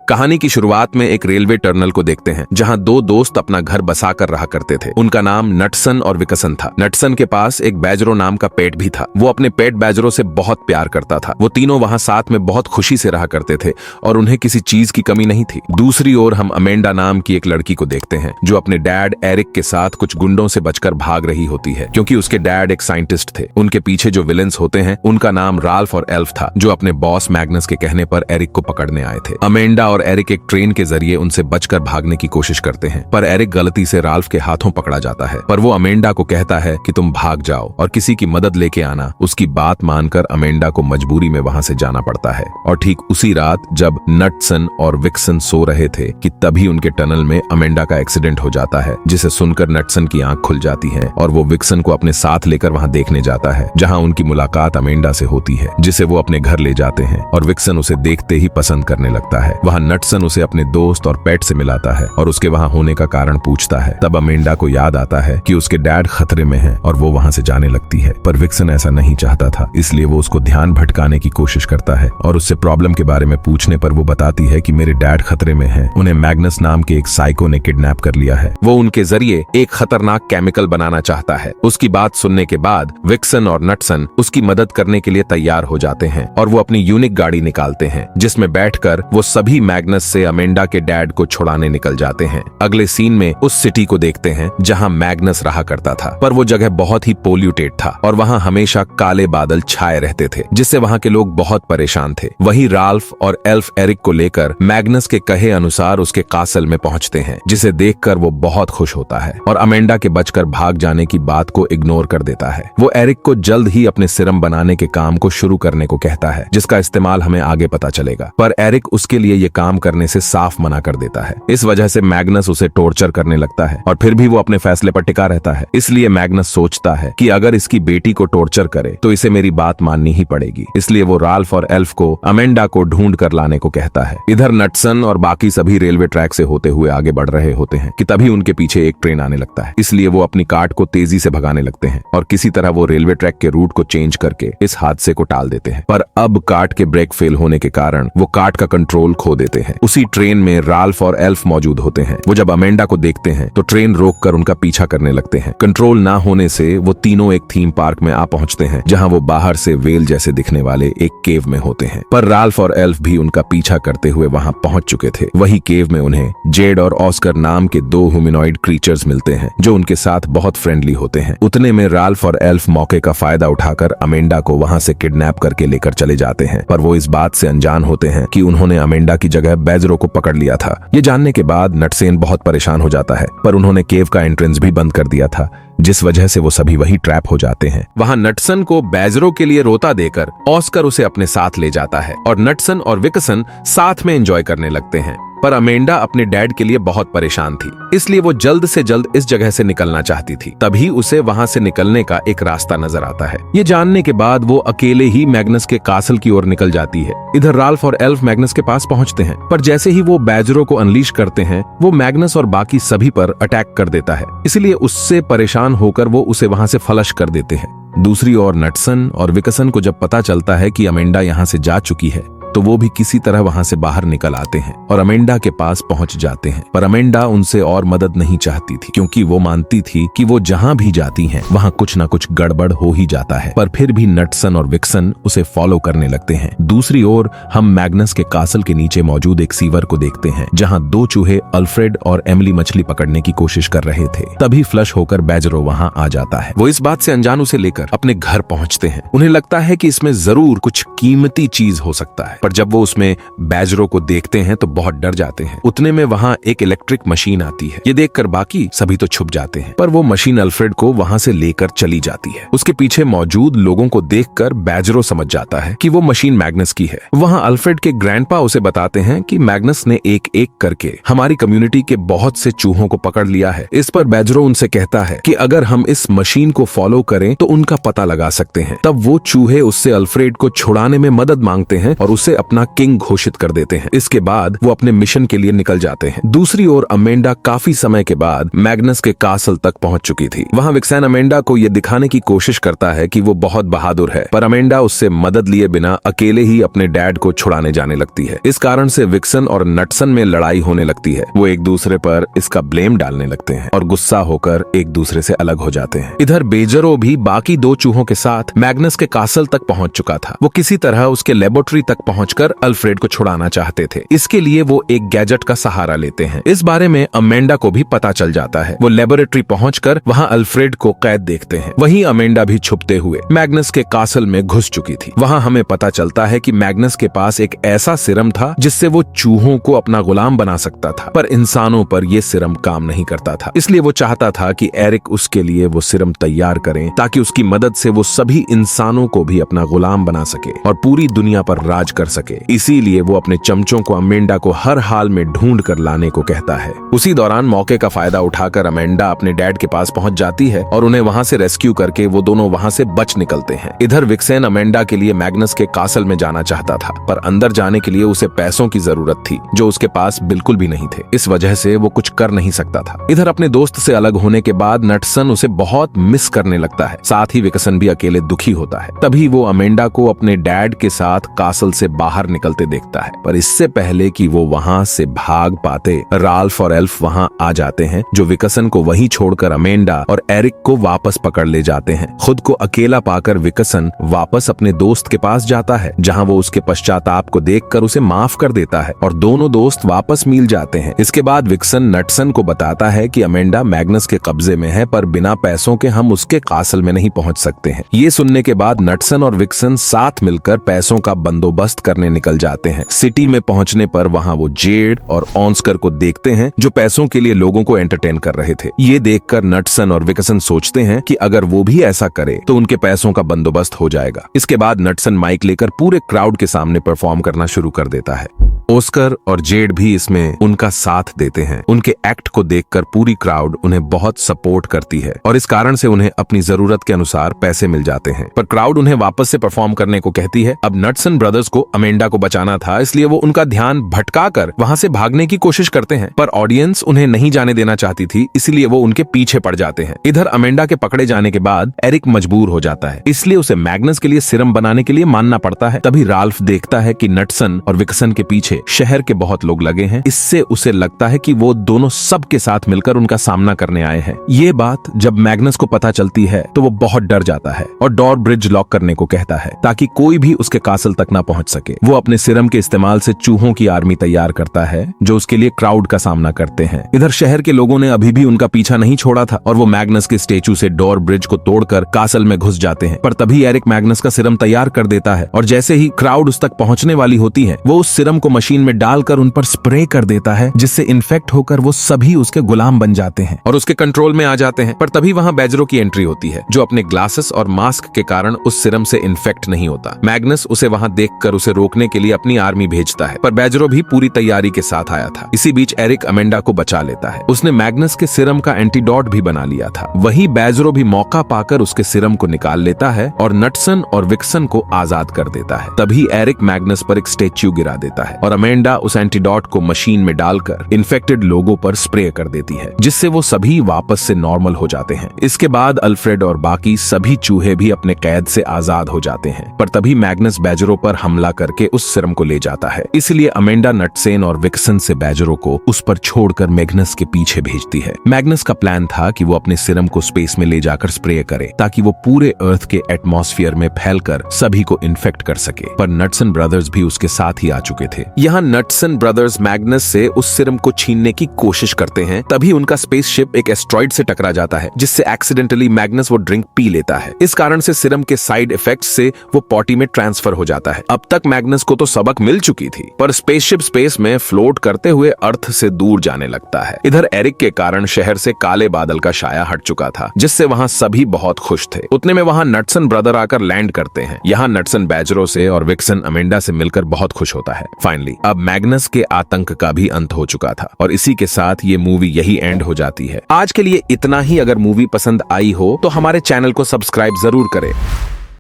कहानी की शुरुआत में एक रेलवे टर्मिनल को देखते हैं जहां दो दोस्त अपना घर बसा कर रहा करते थे। उनका नाम नटसन और विकसन था। नटसन के पास एक बैजरो नाम का पेट भी था। वो अपने पेट बैजरो से बहुत प्यार करता था। वो तीनों वहां साथ में बहुत खुशी से रहा करते थे और उन्हें किसी चीज की कमी नहीं थी। दूसरी ओर हम अमेंडा नाम की एक लड़की को देखते हैं जो अपने डैड एरिक के साथ कुछ गुंडों से बचकर भाग रही होती है, क्योंकि उसके डैड एक साइंटिस्ट थे। उनके पीछे जो विलेंस होते हैं उनका नाम राल्फ और एल्फ था, जो अपने बॉस मैग्नस के कहने पर एरिक को पकड़ने आए थे। अमेंडा और एरिक एक ट्रेन के जरिए उनसे बचकर भागने की कोशिश करते हैं, पर एरिक गलती से राल्फ के हाथों पकड़ा जाता है। पर वो अमेंडा को कहता है कि तुम भाग जाओ और किसी की मदद लेके आना। उसकी बात मानकर अमेंडा को मजबूरी में वहां से जाना पड़ता है। और ठीक उसी रात जब नटसन और विकसन सो रहे थे कि तभी उनके टनल में अमेंडा का एक्सीडेंट हो जाता है, जिसे सुनकर नटसन की आंख खुल जाती है और वो विकसन को अपने साथ लेकर वहां देखने जाता है, जहां उनकी मुलाकात अमेंडा से होती है, जिसे वो अपने घर ले जाते हैं और विकसन उसे देखते ही पसंद करने लगता है। वहां नटसन उसे अपने दोस्त और पेट से मिलाता है और उसके वहां होने का कारण पूछता है। तब अमेंडा को याद आता है कि उसके डैड खतरे में हैं और वो वहां से जाने लगती है, पर विकसन ऐसा नहीं चाहता था, इसलिए वो उसको ध्यान भटकाने की कोशिश करता है और उससे प्रॉब्लम के बारे में पूछने पर वो बताती है कि मेरे डैड खतरे में हैं। उन्हें मैग्नस नाम के एक साइको ने किडनैप कर लिया है। वो उनके जरिए एक खतरनाक केमिकल बनाना चाहता है। उसकी बात सुनने के बाद विकसन और नटसन उसकी मदद करने के लिए तैयार हो जाते हैं और वो अपनी यूनिक गाड़ी निकालते हैं, जिसमें बैठकर वो सभी मैग्नस से अमेंडा के डैड को छुड़ाने निकल जाते हैं। अगले सीन में उस सिटी को देखते हैं जहां मैग्नस रहा करता था, पर वो जगह बहुत ही पोल्यूटेड था और वहां हमेशा काले बादल छाए रहते थे, जिससे वहां के लोग बहुत परेशान थे। वहीं राल्फ और एल्फ एरिक को लेकर मैग्नस के कहे अनुसार उसके कासल में पहुंचते हैं, जिसे देखकर वो बहुत खुश होता है और अमेंडा के बचकर भाग जाने की बात को इग्नोर कर देता है। वो एरिक को जल्द ही अपने सिरम बनाने के काम को शुरू करने को कहता है, जिसका इस्तेमाल हमें आगे पता चलेगा, पर एरिक उसके लिए ये काम करने से साफ मना कर देता है। इस वजह से मैग्नस उसे टॉर्चर करने लगता है और फिर भी वो अपने फैसले पर टिका रहता है। इसलिए मैग्नस सोचता है कि अगर इसकी बेटी को टॉर्चर करे तो इसे मेरी बात माननी ही पड़ेगी। इसलिए वो राल्फ और एल्फ को अमेंडा को ढूंढ कर लाने को कहता है। इधर नटसन और बाकी सभी रेलवे ट्रैक से होते हुए आगे बढ़ रहे होते हैं कि तभी उनके पीछे एक ट्रेन आने लगता है। इसलिए वो अपनी कार्ट को तेजी से भगाने लगते हैं और किसी तरह वो रेलवे ट्रैक के रूट को चेंज करके इस हादसे को टाल देते हैं। पर अब कार्ट के ब्रेक फेल होने के कारण वो कार्ट का कंट्रोल खो देते हैं। उसी ट्रेन में राल्फ और एल्फ मौजूद होते हैं। वो जब अमेंडा को देखते हैं तो ट्रेन रोककर उनका पीछा करने लगते हैं। कंट्रोल ना होने से वो तीनों एक थीम पार्क में आ पहुंचते हैं, जहां वो बाहर से वेल जैसे दिखने वाले एक केव में होते हैं। पर राल्फ और एल्फ भी उनका पीछा करते हुए वहां पहुंच चुके थे। वही केव में उन्हें जेड और ऑस्कर नाम के दो ह्यूमनॉइड क्रीचर्स मिलते हैं, जो उनके साथ बहुत फ्रेंडली होते हैं। उतने में राल्फ और एल्फ मौके का फायदा उठाकर अमेंडा को वहां से किडनैप करके लेकर चले जाते हैं, पर वो इस बात से अनजान होते हैं कि उन्होंने अमेंडा की जगह बैजरो को पकड़ लिया था। ये जानने के बाद नटसेन बहुत परेशान हो जाता है, पर उन्होंने केव का एंट्रेंस भी बंद कर दिया था, जिस वजह से वो सभी वही ट्रैप हो जाते हैं। वहां नटसन को बैजरो के लिए रोता देकर ऑस्कर उसे अपने साथ ले जाता है और नटसन और विकसन साथ में एंजॉय करने लगते हैं। पर अमेंडा अपने डैड के लिए बहुत परेशान थी, इसलिए वो जल्द से जल्द इस जगह से निकलना चाहती थी। तभी उसे वहां से निकलने का एक रास्ता नजर आता है। ये जानने के बाद वो अकेले ही मैग्नस के कासल की ओर निकल जाती है। इधर राल्फ और एल्फ मैग्नस के पास पहुंचते हैं, पर जैसे ही वो बैजरो को अनलीश करते हैं, वो मैग्नस और बाकी सभी पर अटैक कर देता है। इसलिए उससे परेशान होकर वो उसे वहां से फ्लश कर देते हैं। दूसरी ओर नटसन और विकसन को जब पता चलता है कि अमेंडा यहाँ से जा चुकी है, तो वो भी किसी तरह वहां से बाहर निकल आते हैं और अमेंडा के पास पहुंच जाते हैं। पर अमेंडा उनसे और मदद नहीं चाहती थी, क्योंकि वो मानती थी कि वो जहां भी जाती हैं वहां कुछ ना कुछ गड़बड़ हो ही जाता है। पर फिर भी नटसन और विकसन उसे फॉलो करने लगते हैं। दूसरी ओर हम मैग्नस के कासल के नीचे मौजूद एक सीवर को देखते हैं, जहां दो चूहे अल्फ्रेड और एमिली मछली पकड़ने की कोशिश कर रहे थे। तभी फ्लश होकर बैजरो वहां आ जाता है। वो इस बात से अनजान उसे लेकर अपने घर पहुंचते हैं। उन्हें लगता है कि इसमें जरूर कुछ कीमती चीज हो सकता है, पर जब वो उसमें बैजरो को देखते हैं तो बहुत डर जाते हैं। उतने में वहां एक इलेक्ट्रिक मशीन आती है। ये देखकर बाकी सभी तो छुप जाते हैं, पर वो मशीन अल्फ्रेड को वहां से लेकर चली जाती है। उसके पीछे मौजूद लोगों को देखकर बैजरो समझ जाता है कि वो मशीन मैग्नस की है। वहां अल्फ्रेड के ग्रैंडपा उसे बताते हैं कि मैग्नस ने एक एक करके हमारी कम्युनिटी के बहुत से चूहों को पकड़ लिया है। इस पर बैजरो उनसे कहता है कि अगर हम इस मशीन को फॉलो करें तो उनका पता लगा सकते हैं। तब वो चूहे उससे अल्फ्रेड को छुड़ाने में मदद मांगते हैं और उससे उसे अपना किंग घोषित कर देते हैं। इसके बाद वो अपने मिशन के लिए निकल जाते हैं। दूसरी ओर अमेंडा काफी समय के बाद मैग्नस के कासल तक पहुंच चुकी थी। वहां विक्सन अमेंडा को यह दिखाने की कोशिश करता है कि वो बहुत बहादुर है, पर अमेंडा उससे मदद लिए बिना अकेले ही अपने डैड को छुड़ाने जाने लगती है। इस कारण से विक्सन और नटसन में लड़ाई होने लगती है। वो एक दूसरे पर इसका ब्लेम डालने लगते हैं और गुस्सा होकर एक दूसरे से अलग हो जाते हैं। इधर बेजरो भी बाकी दो चूहों के साथ मैग्नस के कासल तक पहुंच चुका था। वो किसी तरह उसके लेबोरेटरी तक पहुंचकर अल्फ्रेड को छुड़ाना चाहते थे। इसके लिए वो एक गैजेट का सहारा लेते हैं। इस बारे में अमेंडा को भी पता चल जाता है। वो लेबोरेटरी पहुंचकर वहां अल्फ्रेड को कैद देखते हैं। वहीं अमेंडा भी छुपते हुए मैग्नस के कासल में घुस चुकी थी। वहां हमें पता चलता है कि मैग्नस के पास एक ऐसा सिरम था जिससे वो चूहों को अपना गुलाम बना सकता था, पर इंसानों पर यह सिरम काम नहीं करता था। इसलिए वो चाहता था कि एरिक उसके लिए वो सिरम तैयार करें ताकि उसकी मदद से वो सभी इंसानों को भी अपना गुलाम बना सके और पूरी दुनिया पर राज कर सके। इसीलिए वो अपने चमचों को अमेंडा को हर हाल में ढूंढ कर लाने को कहता है। उसी दौरान मौके का फायदा उठाकर अमेंडा अपने डैड के पास पहुंच जाती है और उन्हें वहां से रेस्क्यू करके वो दोनों वहां से बच निकलते हैं। इधर विक्सन अमेंडा के लिए मैग्नस के कासल में जाना चाहता था, पर अंदर जाने के लिए उसे पैसों की जरूरत थी जो उसके पास बिल्कुल भी नहीं थे। इस वजह से वो कुछ कर नहीं सकता था। इधर अपने दोस्त से अलग होने के बाद नटसन उसे बहुत मिस करने लगता है। साथ ही विक्सन भी अकेले दुखी होता है। तभी वो अमेंडा को अपने डैड के साथ कासल से बाहर निकलते देखता है, पर इससे पहले कि वो वहां से भाग पाते राल्फ और एल्फ वहां आ जाते हैं, जो विकसन को वहीं छोड़कर अमेंडा और एरिक को वापस पकड़ ले जाते हैं। खुद को अकेला पाकर विकसन वापस अपने दोस्त के पास जाता है, जहां वो उसके पश्चाताप को देखकर उसे माफ कर देता है और दोनों दोस्त वापस मिल जाते हैं। इसके बाद विक्सन नटसन को बताता है कि अमेंडा मैग्नस के कब्जे में है, पर बिना पैसों के हम उसके कासल में नहीं पहुंच सकते हैं। ये सुनने के बाद नटसन और विक्सन साथ मिलकर पैसों का बंदोबस्त करने निकल जाते हैं। सिटी में पहुंचने पर वहां वो जेड और ऑन्स्कर को देखते हैं, जो पैसों के लिए लोगों को एंटरटेन कर रहे थे। ये देखकर नटसन और विकसन सोचते हैं कि अगर वो भी ऐसा करे तो उनके पैसों का बंदोबस्त हो जाएगा। इसके बाद नटसन माइक लेकर पूरे क्राउड के सामने परफॉर्म करना शुरू कर देता है। ऑस्कर और जेड भी इसमें उनका साथ देते हैं। उनके एक्ट को देखकर पूरी क्राउड उन्हें बहुत सपोर्ट करती है और इस कारण से उन्हें अपनी जरूरत के अनुसार पैसे मिल जाते हैं। पर क्राउड उन्हें वापस से परफॉर्म करने को कहती है। अब नटसन ब्रदर्स को अमेंडा को बचाना था, इसलिए वो उनका ध्यान भटकाकर वहां से भागने की कोशिश करते हैं, पर ऑडियंस उन्हें नहीं जाने देना चाहती थी, इसलिए वो उनके पीछे पड़ जाते हैं। इधर अमेंडा के पकड़े जाने के बाद एरिक मजबूर हो जाता है, इसलिए उसे मैग्नस के लिए सिरम बनाने के लिए मानना पड़ता है। तभी राल्फ देखता है कि नटसन और विकसन के पीछे शहर के बहुत लोग लगे हैं। इससे उसे लगता है कि वो दोनों सब के साथ मिलकर उनका सामना करने आए हैं। ये बात जब मैग्नस को पता चलती है तो वो बहुत डर जाता है और डोर ब्रिज लॉक करने को कहता है ताकि कोई भी उसके कासल तक ना पहुंच सके। वो अपने सिरम के इस्तेमाल से चूहों की आर्मी तैयार करता है जो उसके लिए क्राउड का सामना करते हैं। इधर शहर के लोगों ने अभी भी उनका पीछा नहीं छोड़ा था और वो मैग्नस के स्टेचू से डोर ब्रिज को तोड़कर कासल में घुस जाते हैं। पर तभी एरिक मैग्नस का सिरम तैयार कर देता है और जैसे ही क्राउड उस तक पहुंचने वाली होती है, वो उस सिरम को मशीन में डालकर उन पर स्प्रे कर देता है, जिससे इन्फेक्ट होकर वो सभी उसके गुलाम बन जाते हैं और उसके कंट्रोल में आ जाते हैं। पर तभी वहां बेजरो की एंट्री होती है, जो अपने ग्लासेस और मास्क के कारण उस सिरम से इन्फेक्ट नहीं होता। मैग्नस उसे वहां देखकर उसे रोकने के लिए अपनी आर्मी भेजता है, पर बेजरो भी पूरी तैयारी के साथ आया था। इसी बीच एरिक अमेंडा को बचा लेता है। उसने मैग्नस के सिरम का एंटीडोट भी बना लिया था। वहीं बेजरो भी मौका पाकर उसके सिरम को निकाल लेता है और नटसन और विक्सन को आजाद कर देता है। तभी एरिक मैग्नस पर एक स्टेच्यू गिरा देता है और अमेंडा उस एंटीडोट को मशीन में डालकर इन्फेक्टेड लोगों पर स्प्रे कर देती है, जिससे वो सभी वापस से नॉर्मल हो जाते हैं। इसके बाद अल्फ्रेड और बाकी सभी चूहे भी अपने कैद से आजाद हो जाते हैं। पर तभी मैग्नस बेजरो पर हमला करके उस सिरम को ले जाता है। इसलिए अमेंडा नटसेन और विक्सन से बेजरो को उस पर छोड़कर मैग्नस के पीछे भेजती है। मैग्नस का प्लान था कि वो अपने सिरम को स्पेस में ले जाकर स्प्रे करे ताकि वो पूरे अर्थ के एटमॉस्फेयर में फैलकर सभी को इन्फेक्ट कर सके। पर नटसन ब्रदर्स भी उसके साथ ही आ चुके थे। यहाँ नटसन ब्रदर्स मैग्नस से उस सिरम को छीनने की कोशिश करते हैं। तभी उनका स्पेसशिप एक एस्ट्रॉइड से टकरा जाता है, जिससे एक्सीडेंटली मैग्नस वो ड्रिंक पी लेता है। इस कारण से सिरम के साइड इफेक्ट्स से वो पॉटी में ट्रांसफर हो जाता है। अब तक मैग्नस को तो सबक मिल चुकी थी, पर स्पेसशिप स्पेस में फ्लोट करते हुए अर्थ से दूर जाने लगता है। इधर एरिक के कारण शहर से काले बादल का साया हट चुका था, जिससे वहाँ सभी बहुत खुश थे। उतने में वहाँ नटसन ब्रदर आकर लैंड करते हैं। यहाँ नटसन बेजरो से और विक्सन अमेंडा से मिलकर बहुत खुश होता है। फाइनली अब मैग्नस के आतंक का भी अंत हो चुका था और इसी के साथ ये मूवी यही एंड हो जाती है। आज के लिए इतना ही। अगर मूवी पसंद आई हो तो हमारे चैनल को सब्सक्राइब जरूर करें।